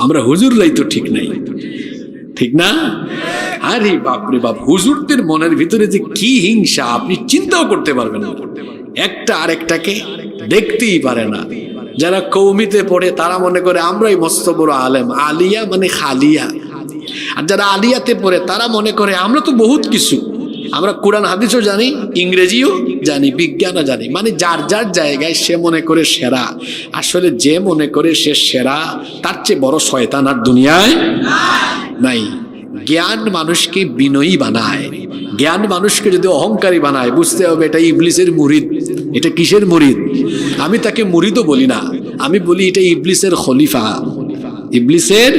আমরা হুজুররাই তো ঠিক নাই, ঠিক না? আরে বাপরে বাপ, হুজুরদের মনের ভিতরে যে কি হিংসা আপনি চিন্তাও করতে পারবেন না। একটা আরেকটাকে দেখতেই পারে না। যারা কৌমিতে পড়ে তারা মনে করে আমরাই মস্ত বড় আলেম, আলিয়া মানে খালিয়া। আর যারা আলিয়াতে পড়ে তারা মনে করে আমরা তো বহুত কিছু, আমরা কোরআন হাদিসও জানি, ইংরেজিও জানি, বিজ্ঞানও জানি। মানে যার যার জায়গায় সে মনে করে সেরা। আসলে যে মনে করে সে সেরা তার চেয়ে বড় শয়তান আর দুনিয়ায় নাই। জ্ঞান মানুষকে বিনয়ী বানায়, জ্ঞান মানুষকে যদি অহংকারী বানায় বুঝতে হবে এটা ইবলিসের মুরিদ। এটা কিসের মুরিদ? আমি তাকে মুরিদও বলি না, আমি বলি এটা ইবলিসের খলিফা, ইবলিসের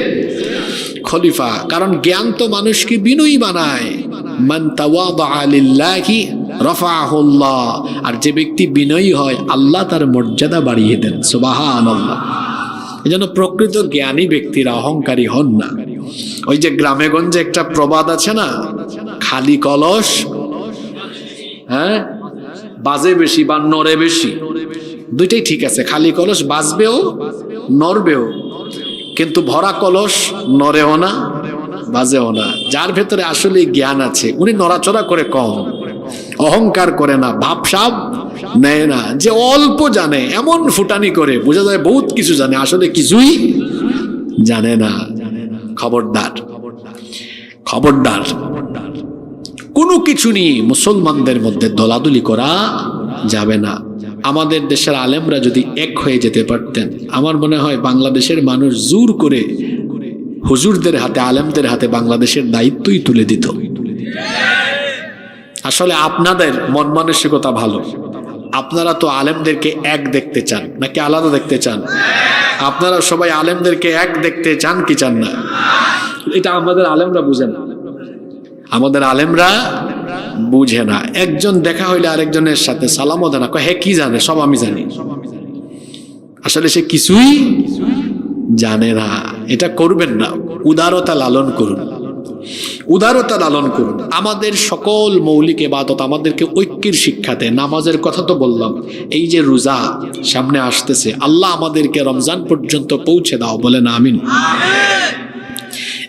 খলিফা। কারণ জ্ঞান তো মানুষকে বিনয়ী বানায়। মান তাওয়াদা লিল্লাহি রাফাহুল্লাহ, আর যে ব্যক্তি বিনয়ী হয় আল্লাহ তার মর্যাদা বাড়িয়ে দেন। সুবহানাল্লাহ। এজন্য প্রকৃত জ্ঞানী ব্যক্তিরা অহংকারী হন না। ওই যে গ্রামে গঞ্জে একটা প্রবাদ আছে না, খালি কলস হ্যাঁ বাজে বেশি বা নড়ে বেশি। দুইটাই ঠিক আছে, খালি কলস বাজবেও নড়বেও, কিন্তু ভরা কলস নড়েও না বাজেও না। যার ভেতরে আসলে জ্ঞান আছে উনি নড়াচড়া করে কম, অহংকার করে না, ভাবসাব নেয় না। যে অল্প জানে এমন ফুটানি করে বোঝা যায় বহুত কিছু জানে, আসলে কিছুই জানে না। খবরদার, খবরদার, কোনো কিছু নিয়ে মুসলমানদের মধ্যে দলাদলি করা যাবে না। আমাদের দেশের আলেমরা যদি এক হয়ে যেতে পারতেন, আমার মনে হয় বাংলাদেশের মানুষ জোর করে হুজুরদের হাতে, আলেমদের হাতে বাংলাদেশের দায়িত্বই তুলে দিত। আসলে আপনাদের মন মানসিকতা ভালো, আপনারা তো আলেমদেরকে এক দেখতে চান নাকি আলাদা দেখতে চান? আপনারা সবাই আলেমদেরকে এক দেখতে চান কি চান না? এটা আমাদের আলেমরা বুঝেন, আমাদের আলেমরা বুঝে না। একজন দেখা হইলে আরেকজনের সাথে সালামও দেয় না, কয় হে কি জানে, সব আমি জানি। আসলে সে কিছুই জানে না। এটা করবেন না, উদারতা লালন করুন, উদারতা লালন করুন। আমাদের সকল মৌলিক ইবাদত আমাদেরকে ঐক্যের শিক্ষা দেয়। নামাজের কথা তো বললাম, এই যে রোজা সামনে আসতেছে, আল্লাহ আমাদেরকে রমজান পর্যন্ত পৌঁছে দাও, বলেন আমিন।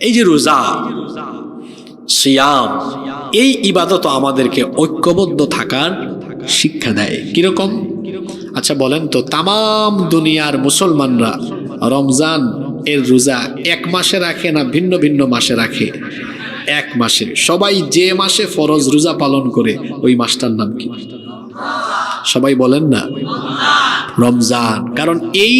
এই যে রোজা, সিয়াম, এই ইবাদত আমাদেরকে ঐক্যবদ্ধ থাকার শিক্ষা দেয়। কিরকম? আচ্ছা বলেন তো, তামাম দুনিয়ার মুসলমানরা রমজান এর রোজা এক মাসে রাখে না ভিন্ন ভিন্ন মাসে রাখে? এক মাসে। সবাই যে মাসে ফরজ রোজা পালন করে ওই মাসটার নাম কি? সবাই বলেন না, রমজান। কারণ এই